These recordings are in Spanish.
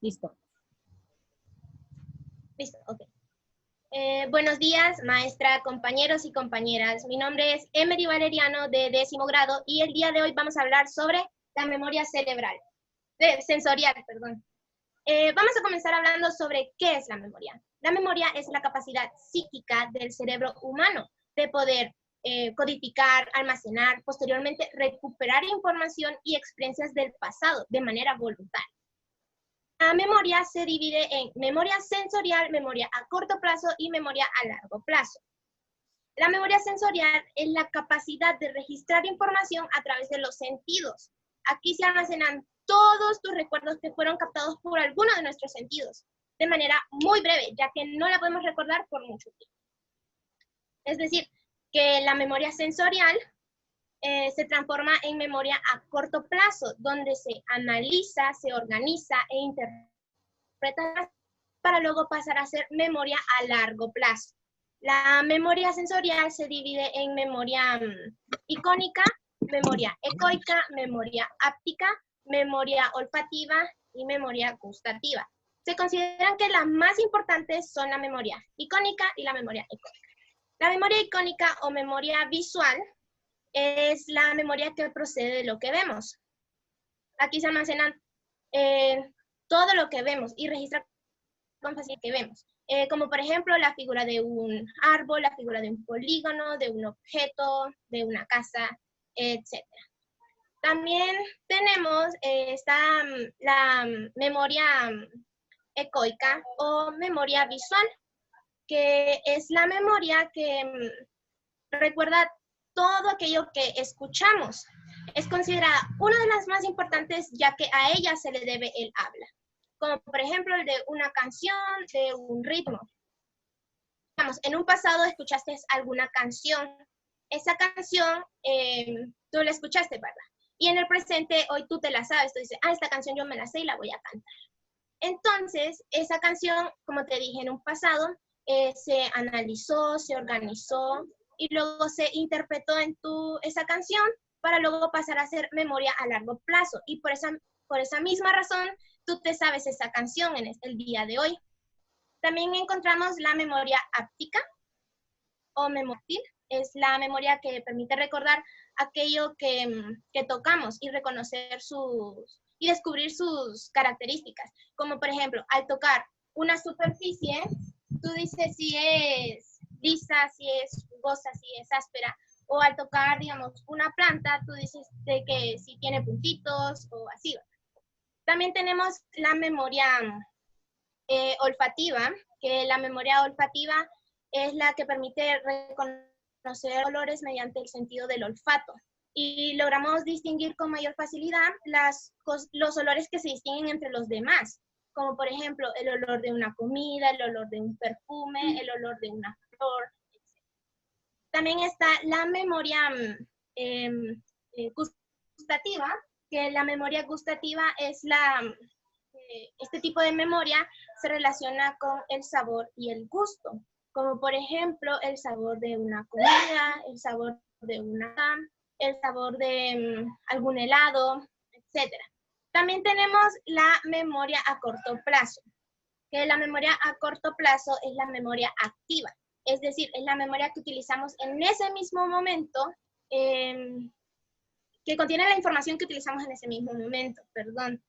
Listo. Listo, ok. Buenos días, maestra, compañeros y compañeras. Mi nombre es Emery Valeriano, de 10º grado, y el día de hoy vamos a hablar sobre la memoria sensorial, perdón. Vamos a comenzar hablando sobre qué es la memoria. La memoria es la capacidad psíquica del cerebro humano de poder codificar, almacenar, posteriormente recuperar información y experiencias del pasado de manera voluntaria. La memoria se divide en memoria sensorial, memoria a corto plazo y memoria a largo plazo. La memoria sensorial es la capacidad de registrar información a través de los sentidos. Aquí se almacenan todos tus recuerdos que fueron captados por alguno de nuestros sentidos, de manera muy breve, ya que no la podemos recordar por mucho tiempo. Es decir, que la memoria sensorial se transforma en memoria a corto plazo, donde se analiza, se organiza e interpreta para luego pasar a ser memoria a largo plazo. La memoria sensorial se divide en memoria icónica, memoria ecoica, memoria áptica, memoria olfativa y memoria gustativa. Se consideran que las más importantes son la memoria icónica y la memoria ecoica. La memoria icónica o memoria visual es la memoria que procede de lo que vemos. Aquí se almacenan todo lo que vemos y registra con facilidad que vemos. Como por ejemplo la figura de un árbol, la figura de un polígono, de un objeto, de una casa, etc. También tenemos la memoria ecoica o memoria visual, que es la memoria que recuerda todo aquello que escuchamos. Es considerada una de las más importantes, ya que a ella se le debe el habla. Como por ejemplo el de una canción, de un ritmo. Digamos, en un pasado escuchaste alguna canción. Esa canción tú la escuchaste, ¿verdad? Y en el presente, hoy tú te la sabes. Tú dices, esta canción yo me la sé y la voy a cantar. Entonces, esa canción, como te dije en un pasado, se analizó, se organizó, y luego se interpretó en esa canción para luego pasar a ser memoria a largo plazo. Y por esa misma razón, tú te sabes esa canción en el día de hoy. También encontramos la memoria áptica o memoria. Es la memoria que permite recordar aquello que tocamos y reconocer y descubrir sus características. Como por ejemplo, al tocar una superficie, tú dices si es lisa, si es jugosa, si es áspera, o al tocar, digamos, una planta, tú dices de que si tiene puntitos o así. También tenemos la memoria olfativa, que la memoria olfativa es la que permite reconocer olores mediante el sentido del olfato. Y logramos distinguir con mayor facilidad los olores que se distinguen entre los demás, como por ejemplo el olor de una comida, el olor de un perfume, el olor de una flor, etc. También está la memoria gustativa, que la memoria gustativa es este tipo de memoria se relaciona con el sabor y el gusto, como por ejemplo el sabor de una comida, el sabor de el sabor de algún helado, etc. También tenemos la memoria a corto plazo, que la memoria a corto plazo es la memoria activa, es decir, es la memoria que utilizamos en ese mismo momento, que contiene la información que utilizamos en ese mismo momento, perdón.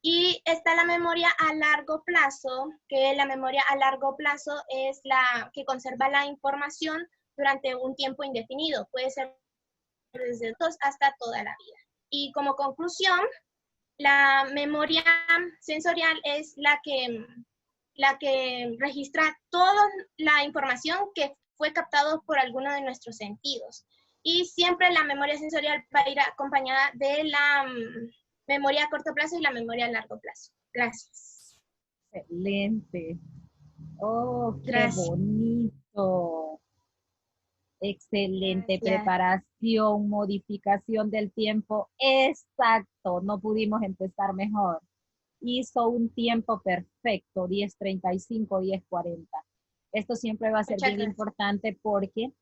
Y está la memoria a largo plazo, que la memoria a largo plazo es la que conserva la información durante un tiempo indefinido, puede ser desde 2 hasta toda la vida. Y como conclusión, la memoria sensorial es la que registra toda la información que fue captada por alguno de nuestros sentidos. Y siempre la memoria sensorial va a ir acompañada de la memoria a corto plazo y la memoria a largo plazo. Gracias. Excelente. Oh, qué Gracias. bonito. Excelente Gracias. preparación, modificación del tiempo. Exacto, no pudimos empezar mejor. Hizo un tiempo perfecto, 10:35, 10:40. Esto siempre va a ser Muchas bien gracias. importante porque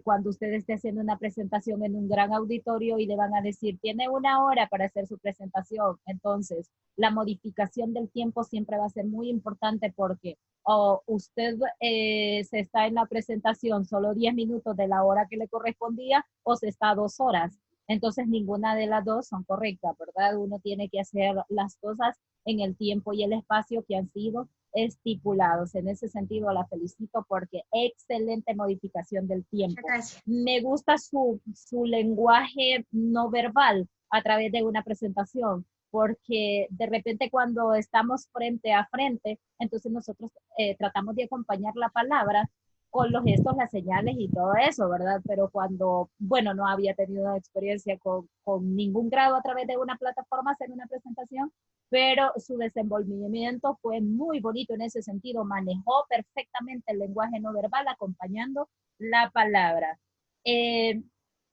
cuando usted esté haciendo una presentación en un gran auditorio y le van a decir, tiene 1 hora para hacer su presentación. Entonces, la modificación del tiempo siempre va a ser muy importante porque o usted se está en la presentación solo 10 minutos de la hora que le correspondía o se está 2 horas. Entonces, ninguna de las dos son correctas, ¿verdad? Uno tiene que hacer las cosas en el tiempo y el espacio que han sido estipulados. En ese sentido, la felicito porque excelente modificación del tiempo. Gracias. Me gusta su lenguaje no verbal a través de una presentación, porque de repente cuando estamos frente a frente, entonces nosotros tratamos de acompañar la palabra con los gestos, las señales y todo eso, ¿verdad? Pero cuando, bueno, no había tenido experiencia con ningún grado a través de una plataforma hacer una presentación, pero su desenvolvimiento fue muy bonito en ese sentido, manejó perfectamente el lenguaje no verbal acompañando la palabra. Eh,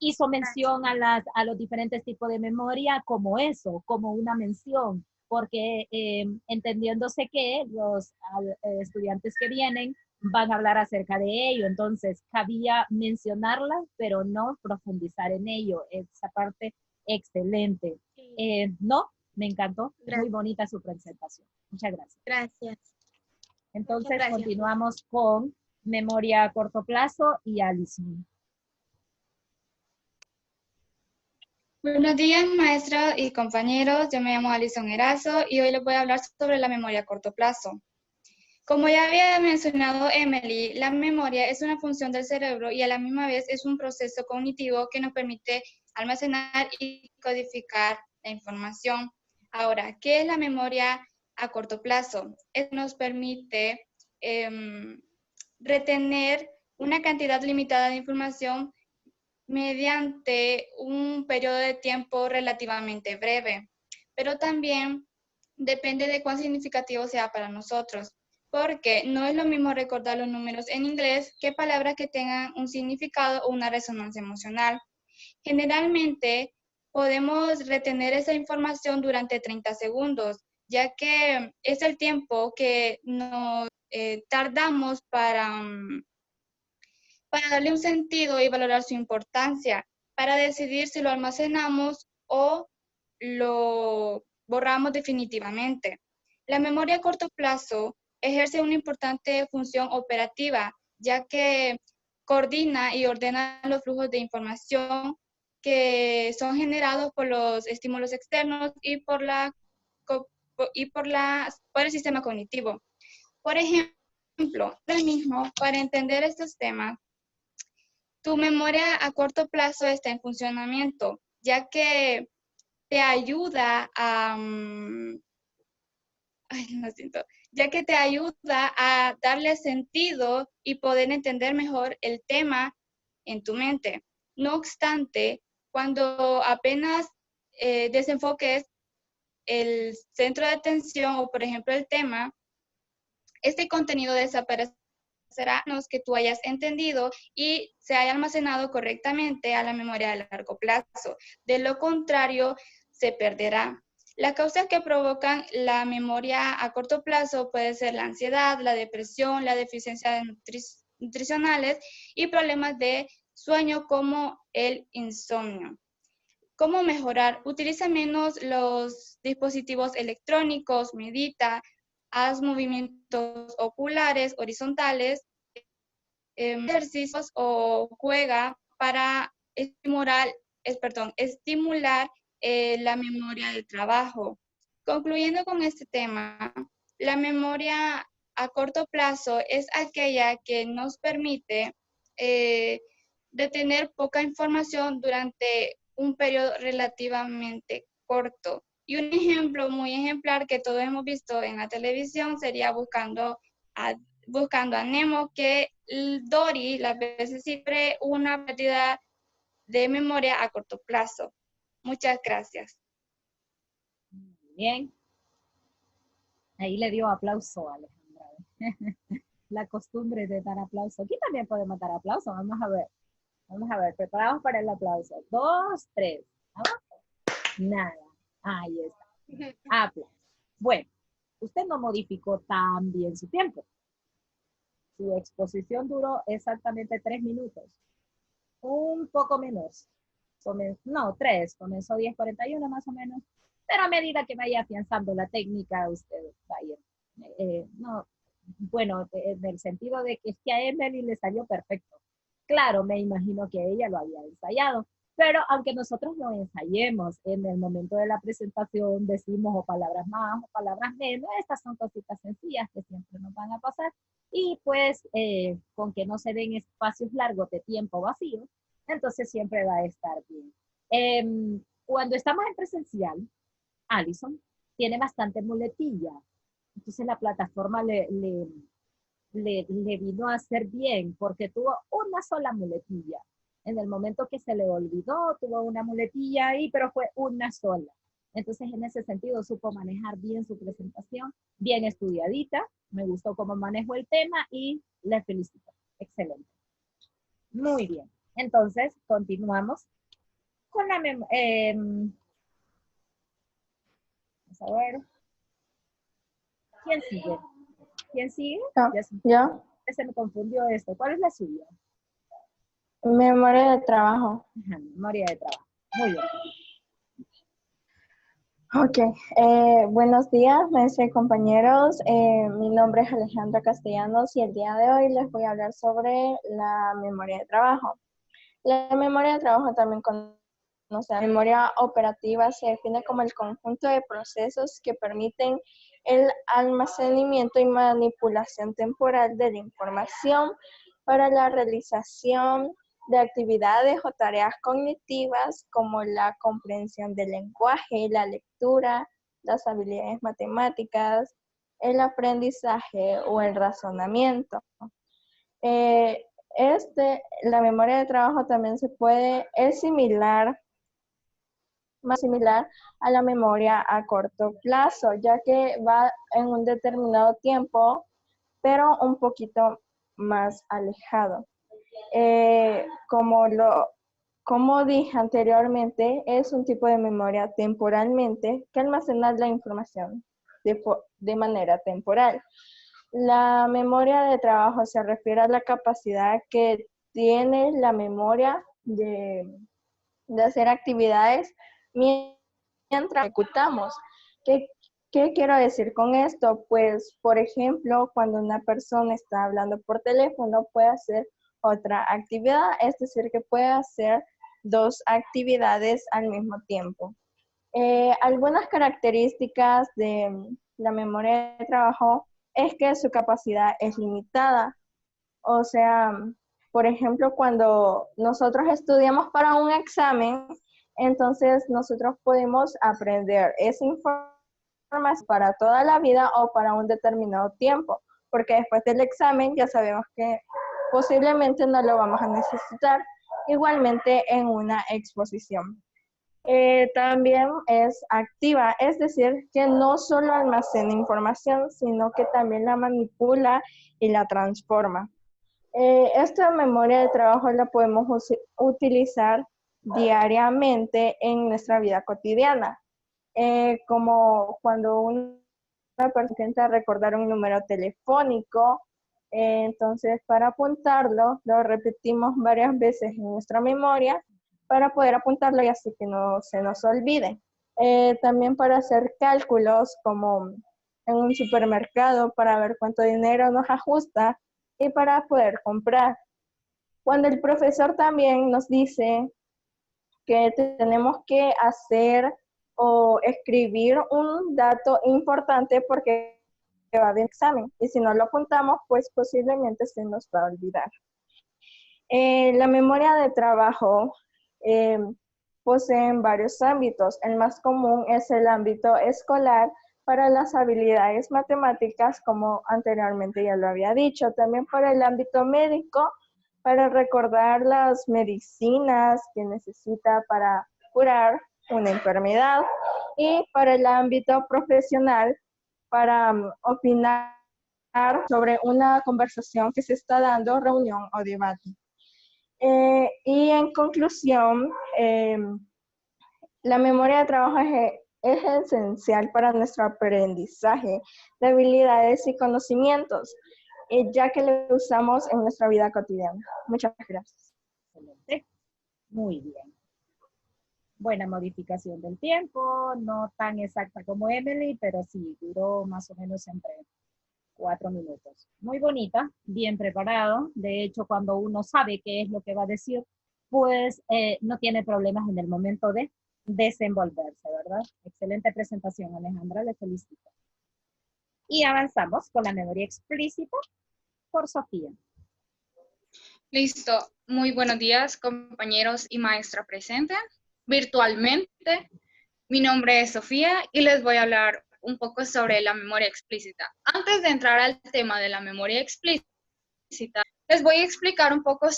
Hizo mención a los diferentes tipos de memoria como eso, como una mención, porque entendiéndose que los estudiantes que vienen van a hablar acerca de ello, entonces cabía mencionarla, pero no profundizar en ello. Esa parte excelente. No, me encantó, Gracias. muy bonita su presentación. Muchas gracias. Gracias. Entonces Muchas gracias. continuamos con memoria a corto plazo y Alison. Buenos días, maestra y compañeros. Yo me llamo Alison Erazo y hoy les voy a hablar sobre la memoria a corto plazo. Como ya había mencionado Emily, la memoria es una función del cerebro y a la misma vez es un proceso cognitivo que nos permite almacenar y codificar la información. Ahora, ¿qué es la memoria a corto plazo? Nos permite retener una cantidad limitada de información mediante un periodo de tiempo relativamente breve, pero también depende de cuán significativo sea para nosotros, porque no es lo mismo recordar los números en inglés que palabras que tengan un significado o una resonancia emocional. Generalmente podemos retener esa información durante 30 segundos, ya que es el tiempo que nos tardamos para darle un sentido y valorar su importancia, para decidir si lo almacenamos o lo borramos definitivamente. La memoria a corto plazo ejerce una importante función operativa, ya que coordina y ordena los flujos de información que son generados por los estímulos externos y por el sistema cognitivo. Por ejemplo, para entender estos temas, tu memoria a corto plazo está en funcionamiento, ya que te ayuda a darle sentido y poder entender mejor el tema en tu mente. No obstante, cuando apenas desenfoques el centro de atención o, por ejemplo, el tema, este contenido desaparecerá que tú hayas entendido y se haya almacenado correctamente a la memoria a largo plazo. De lo contrario, se perderá. Las causas que provocan la memoria a corto plazo puede ser la ansiedad, la depresión, la deficiencia de nutricionales y problemas de sueño como el insomnio. ¿Cómo mejorar? Utiliza menos los dispositivos electrónicos, medita, haz movimientos oculares horizontales, ejercicios o juega para estimular la memoria del trabajo. Concluyendo con este tema, la memoria a corto plazo es aquella que nos permite retener poca información durante un periodo relativamente corto. Y un ejemplo muy ejemplar que todos hemos visto en la televisión sería Buscando a Nemo, que Dory las veces siempre una pérdida de memoria a corto plazo. Muchas gracias. Bien. Ahí le dio aplauso a Alejandra. La costumbre de dar aplauso. Aquí también podemos dar aplauso. Vamos a ver. Vamos a ver. Preparados para el aplauso. 2, 3. Abajo. Nada. Ahí está. Aplauso. Bueno, usted no modificó tan bien su tiempo. Su exposición duró exactamente 3 minutos. un poco menos. No, 3, comenzó 10:41 más o menos, pero a medida que vaya afianzando la técnica, usted va a ir, no, bueno, en el sentido de que es que a Emily le salió perfecto. Claro, me imagino que ella lo había ensayado, pero aunque nosotros lo ensayemos en el momento de la presentación, decimos o palabras más o palabras menos, estas son cositas sencillas que siempre nos van a pasar. Y pues con que no se den espacios largos de tiempo vacío, entonces siempre va a estar bien. Cuando estamos en presencial, Alison tiene bastante muletilla, entonces la plataforma le vino a hacer bien porque tuvo una sola muletilla. En el momento que se le olvidó, tuvo una muletilla ahí, pero fue una sola. Entonces, en ese sentido, supo manejar bien su presentación, bien estudiadita. Me gustó cómo manejó el tema y le felicito. Excelente. Muy bien. Entonces, continuamos con la vamos a ver. ¿Quién sigue? ¿Quién sigue? Yo. Se me confundió esto. ¿Cuál es la suya? Memoria de trabajo. Ajá, memoria de trabajo. Muy bien. Ok. Buenos días, maestra y compañeros. Mi nombre es Alejandra Castellanos y el día de hoy les voy a hablar sobre la memoria de trabajo. La memoria de trabajo, también conocida memoria operativa, se define como el conjunto de procesos que permiten el almacenamiento y manipulación temporal de la información para la realización de actividades o tareas cognitivas como la comprensión del lenguaje, la lectura, las habilidades matemáticas, el aprendizaje o el razonamiento. La memoria de trabajo también es más similar a la memoria a corto plazo, ya que va en un determinado tiempo, pero un poquito más alejado. Como dije anteriormente, es un tipo de memoria temporalmente que almacena la información de manera temporal. La memoria de trabajo se refiere a la capacidad que tiene la memoria de hacer actividades mientras ejecutamos. ¿Qué quiero decir con esto? Pues, por ejemplo, cuando una persona está hablando por teléfono, puede hacer otra actividad, es decir, que puede hacer 2 actividades al mismo tiempo. Algunas características de la memoria de trabajo es que su capacidad es limitada. O sea, por ejemplo, cuando nosotros estudiamos para un examen, entonces nosotros podemos aprender esa información para toda la vida o para un determinado tiempo, porque después del examen ya sabemos que posiblemente no lo vamos a necesitar, igualmente en una exposición. También es activa, es decir, que no solo almacena información, sino que también la manipula y la transforma. Esta memoria de trabajo la podemos utilizar diariamente en nuestra vida cotidiana, como cuando una persona intenta recordar un número telefónico, entonces para apuntarlo lo repetimos varias veces en nuestra memoria para poder apuntarlo y así que no se nos olvide. También para hacer cálculos como en un supermercado para ver cuánto dinero nos ajusta y para poder comprar. Cuando el profesor también nos dice que tenemos que hacer o escribir un dato importante porque va a haber examen y si no lo apuntamos, pues posiblemente se nos va a olvidar. La memoria de trabajo poseen varios ámbitos. El más común es el ámbito escolar para las habilidades matemáticas, como anteriormente ya lo había dicho. También para el ámbito médico, para recordar las medicinas que necesita para curar una enfermedad. Y para el ámbito profesional, para opinar sobre una conversación que se está dando, reunión o debate. Y en conclusión, la memoria de trabajo es esencial para nuestro aprendizaje de habilidades y conocimientos, ya que lo usamos en nuestra vida cotidiana. Muchas gracias. Excelente. Muy bien. Buena modificación del tiempo, no tan exacta como Emily, pero sí, duró más o menos entre 4 minutos. Muy bonita, bien preparado. De hecho, cuando uno sabe qué es lo que va a decir, pues no tiene problemas en el momento de desenvolverse, ¿verdad? Excelente presentación, Alejandra, le felicito. Y avanzamos con la memoria explícita por Sofía. Listo. Muy buenos días, compañeros y maestra presente. Virtualmente, mi nombre es Sofía y les voy a hablar un poco sobre la memoria explícita. Antes de entrar al tema de la memoria explícita, les voy a explicar un poco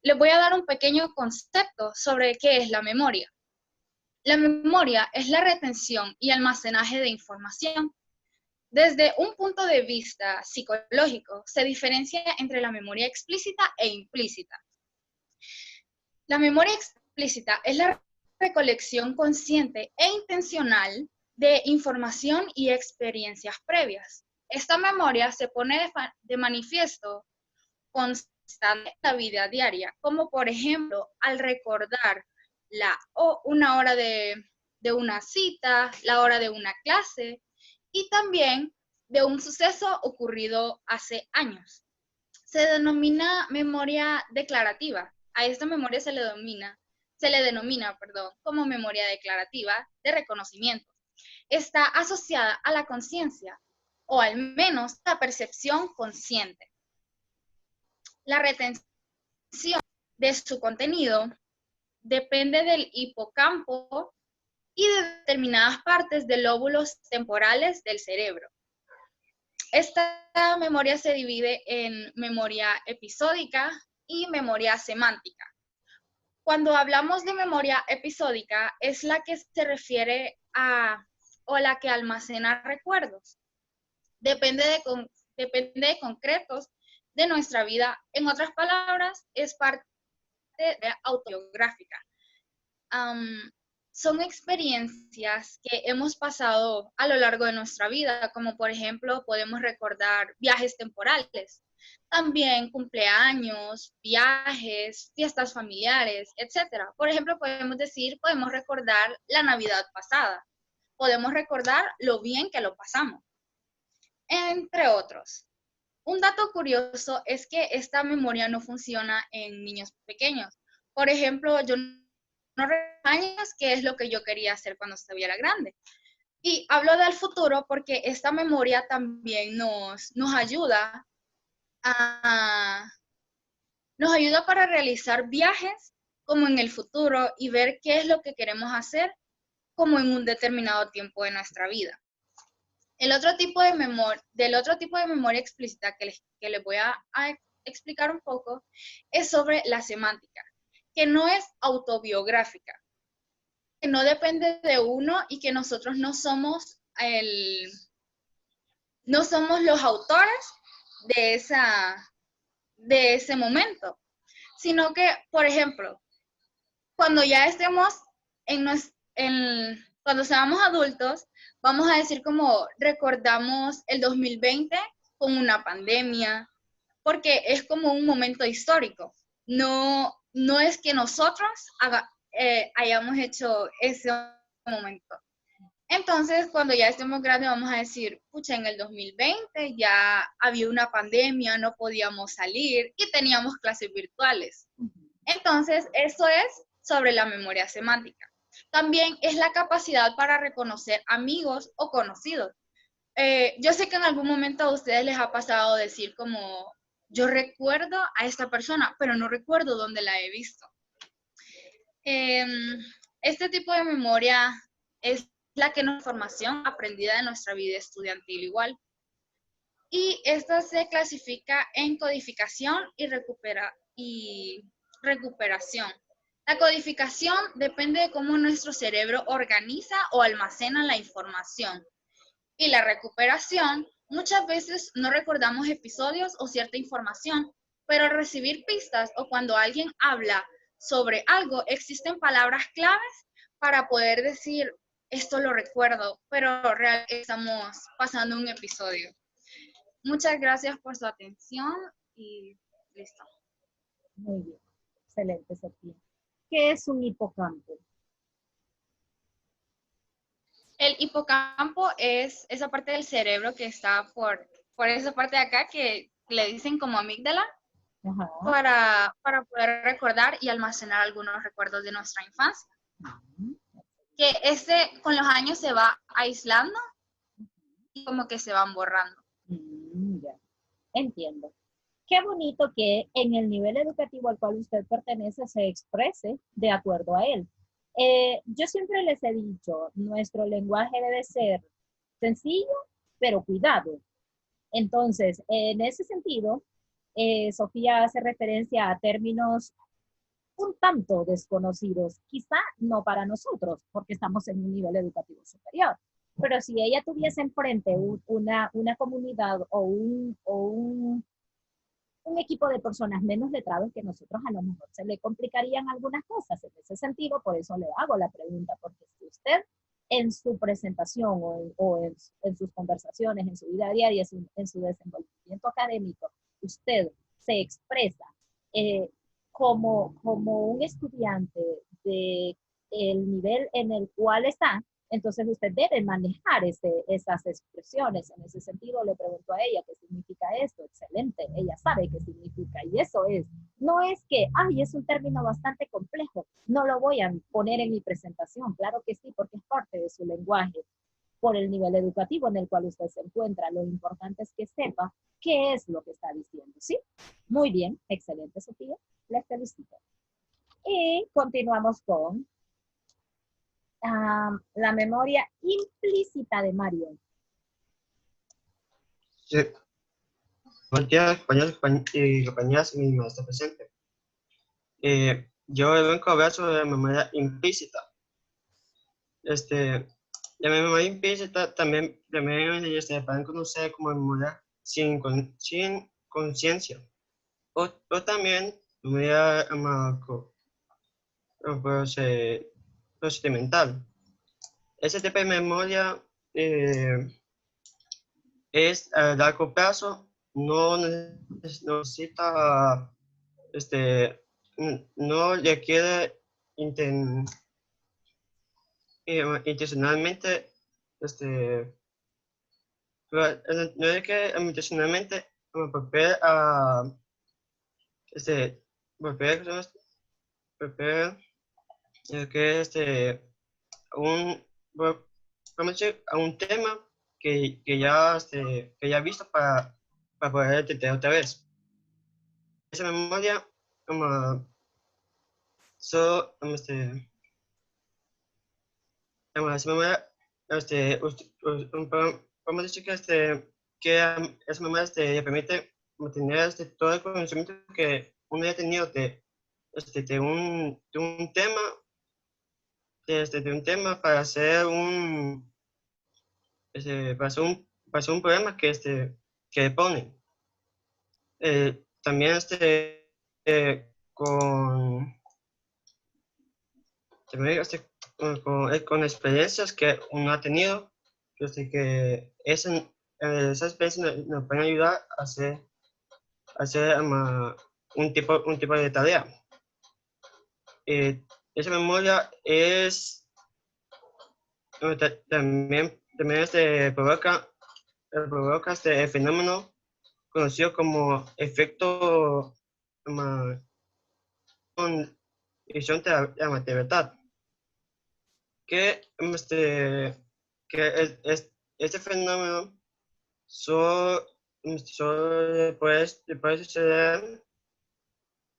les voy a dar un pequeño concepto sobre qué es la memoria. La memoria es la retención y almacenaje de información. Desde un punto de vista psicológico, se diferencia entre la memoria explícita e implícita. La memoria explícita es la recolección consciente e intencional de información y experiencias previas. Esta memoria se pone de manifiesto constante en la vida diaria, como por ejemplo al recordar una hora de una cita, la hora de una clase y también de un suceso ocurrido hace años. Se denomina memoria declarativa. A esta memoria se le denomina, como memoria declarativa de reconocimiento. Está asociada a la conciencia, o al menos la percepción consciente. La retención de su contenido depende del hipocampo y de determinadas partes de lóbulos temporales del cerebro. Esta memoria se divide en memoria episódica y memoria semántica. Cuando hablamos de memoria episódica, es la que se refiere o la que almacena recuerdos. Depende de concretos de nuestra vida. En otras palabras, es parte de autobiográfica. Son experiencias que hemos pasado a lo largo de nuestra vida, como por ejemplo podemos recordar viajes temporales, también cumpleaños, viajes, fiestas familiares, etc. Por ejemplo, podemos recordar la Navidad pasada, podemos recordar lo bien que lo pasamos, entre otros. Un dato curioso es que esta memoria no funciona en niños pequeños. Por ejemplo, yo no recuerdo años qué es lo que yo quería hacer cuando estuviera grande. Y hablo del futuro porque esta memoria también nos ayuda para realizar viajes como en el futuro y ver qué es lo que queremos hacer como en un determinado tiempo de nuestra vida. Del otro tipo de memoria explícita que les voy a explicar un poco es sobre la semántica, que no es autobiográfica, que no depende de uno y que nosotros no somos los autores de ese momento, sino que, por ejemplo, cuando ya estemos cuando seamos adultos, vamos a decir como recordamos el 2020 con una pandemia, porque es como un momento histórico. No es que nosotros hayamos hecho ese momento. Entonces, cuando ya estemos grandes, vamos a decir, pucha, en el 2020 ya había una pandemia, no podíamos salir y teníamos clases virtuales. Entonces, eso es sobre la memoria semántica. También es la capacidad para reconocer amigos o conocidos. Yo sé que en algún momento a ustedes les ha pasado decir como, yo recuerdo a esta persona, pero no recuerdo dónde la he visto. Este tipo de memoria es la que nos formación aprendida de nuestra vida estudiantil igual. Y esta se clasifica en codificación y recuperación. La codificación depende de cómo nuestro cerebro organiza o almacena la información. Y la recuperación, muchas veces no recordamos episodios o cierta información, pero al recibir pistas o cuando alguien habla sobre algo, existen palabras claves para poder decir, esto lo recuerdo, pero realmente estamos pasando un episodio. Muchas gracias por su atención y listo. Muy bien, excelente, Sofía. qué es un hipocampo? El hipocampo es esa parte del cerebro que está por esa parte de acá que le dicen como amígdala Ajá. para poder recordar y almacenar algunos recuerdos de nuestra infancia. Que con los años se va aislando y como que se van borrando. Ya. Entiendo. Qué bonito que en el nivel educativo al cual usted pertenece se exprese de acuerdo a él. Yo siempre les he dicho, nuestro lenguaje debe ser sencillo, pero cuidado. Entonces, en ese sentido, Sofía hace referencia a términos un tanto desconocidos, quizá no para nosotros, porque estamos en un nivel educativo superior, pero si ella tuviese enfrente una comunidad o un equipo de personas menos letrados que nosotros, a lo mejor se le complicarían algunas cosas. En ese sentido, por eso le hago la pregunta, porque si usted en su presentación en sus conversaciones, en su vida diaria, en su desenvolvimiento académico, usted se expresa como un estudiante de el nivel en el cual está, entonces usted debe manejar esas expresiones. En ese sentido le pregunto a ella qué significa esto. Excelente, ella sabe qué significa y eso es. No es que, ay, es un término bastante complejo, no lo voy a poner en mi presentación. Claro que sí, porque es parte de su lenguaje por el nivel educativo en el cual usted se encuentra. Lo importante es que sepa qué es lo que está diciendo, ¿sí? Muy bien, excelente, Sofía, les felicito. Y continuamos con la memoria implícita de Mario. Sí. Buen día, y compañeras, mi maestra presente. Yo vengo a hablar sobre la memoria implícita. La memoria implícita también pueden conocer como memoria sin conciencia. O también memoria procedimental. Ese tipo de memoria es a largo plazo, no necesita, no requiere intencionalmente, no requiere intencionalmente volver a, volver, volver, que vamos a decir, a un tema que ya he visto para poder entender otra vez. Esa memoria, esa memoria, vamos a decir que esa memoria le permite mantener todo el conocimiento que uno ya ha tenido de un tema, de un tema para hacer para hacer un problema que ponen. También con, también con experiencias que uno ha tenido, que esas experiencias nos pueden ayudar a hacer un tipo de tarea. Esa memoria es también provoca este fenómeno conocido como efecto edición de la verdad, que este fenómeno solo puede suceder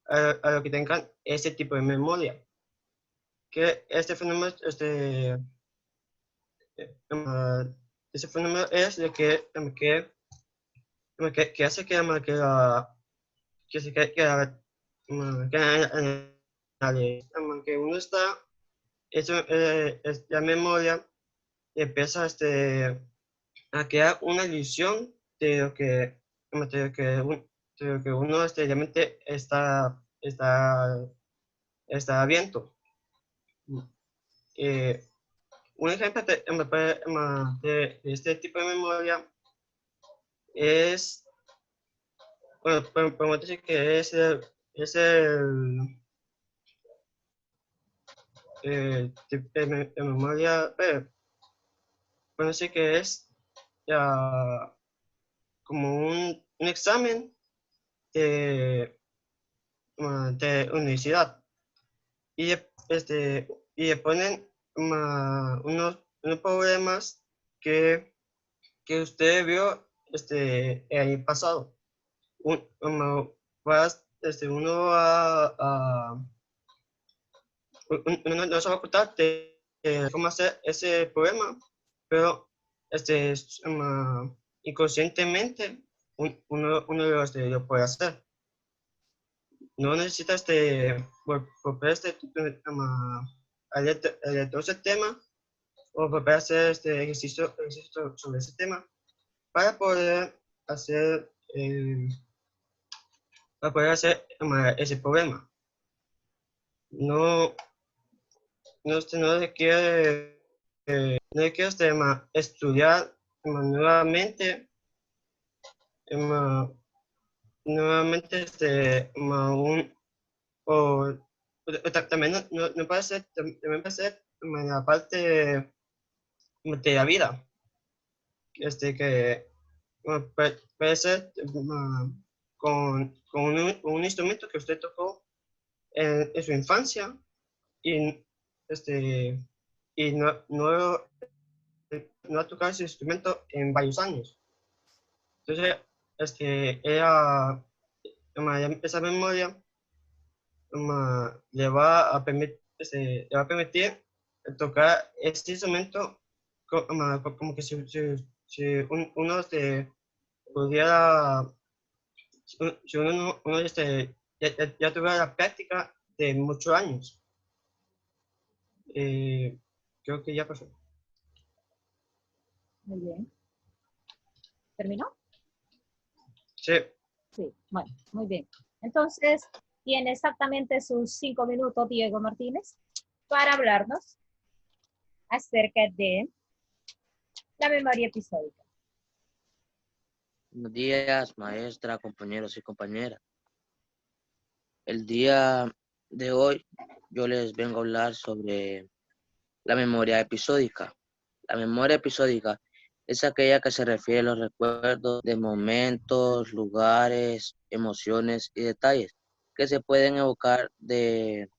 a lo que tengan ese tipo de memoria, que este fenómeno ese fenómeno es lo que hace que que uno está, la memoria empieza a crear una ilusión de lo que, de lo que uno realmente está viendo. Un ejemplo de este tipo de memoria es, bueno, podemos decir que es de memoria breve. Bueno, sí que es como un examen de universidad y le ponen unos problemas que usted vio el año pasado. Uno no se va a contar de cómo hacer ese problema, pero inconscientemente uno lo puede hacer. No necesita volver a leer todo ese tema o volver a hacer ejercicio sobre ese tema para poder hacer, ese problema. No, no requiere, no requiere estudiar nuevamente, nuevamente o también no puede ser, también puede ser la parte de la vida, que puede ser con un instrumento que usted tocó en su infancia y, este, y no ha tocado ese instrumento en varios años. Entonces, esa memoria le va a permitir tocar este instrumento como que si uno pudiera, si uno ya tuviera la práctica de muchos años. Creo que ya pasó. Muy bien. ¿Terminó? Sí. Sí, bueno, muy bien. Entonces, tiene exactamente sus 5 minutos Diego Martínez para hablarnos acerca de la memoria episódica. Buenos días, maestra, compañeros y compañeras. El día de hoy yo les vengo a hablar sobre la memoria episódica. La memoria episódica es aquella que se refiere a los recuerdos de momentos, lugares, emociones y detalles que se pueden evocar de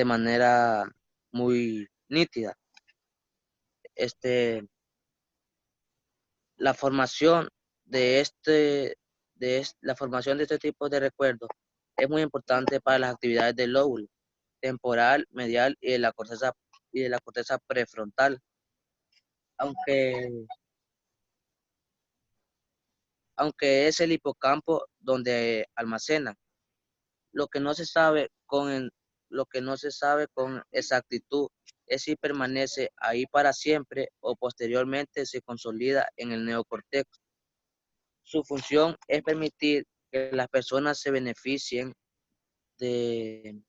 manera muy nítida. La formación la formación de este tipo de recuerdos es muy importante para las actividades del lóbulo temporal, medial y de la corteza prefrontal, aunque es el hipocampo donde almacena. Lo que no se sabe con exactitud es si permanece ahí para siempre o posteriormente se consolida en el neocortex. Su función es permitir que las personas se beneficien del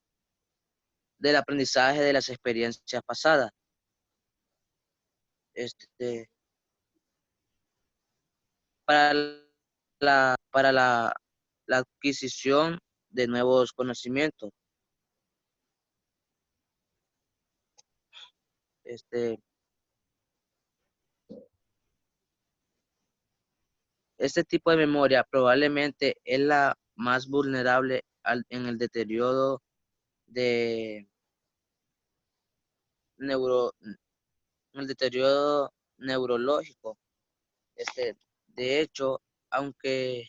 aprendizaje de las experiencias pasadas. Para la adquisición de nuevos conocimientos. Este tipo de memoria probablemente es la más vulnerable en el deterioro neurológico. De hecho, aunque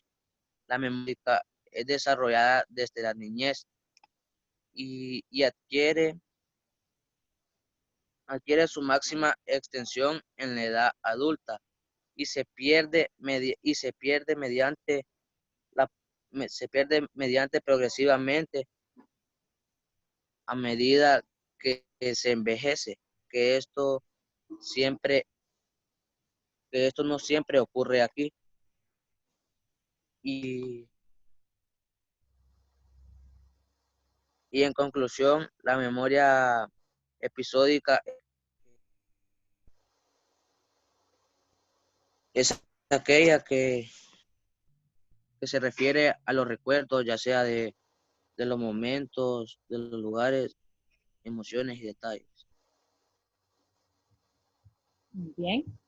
la memoria es desarrollada desde la niñez y adquiere su máxima extensión en la edad adulta y se pierde mediante progresivamente a medida que se envejece, que esto no siempre ocurre aquí. Y en conclusión, la memoria episódica es aquella que se refiere a los recuerdos, ya sea de los momentos, de los lugares emociones y detalles. Muy bien.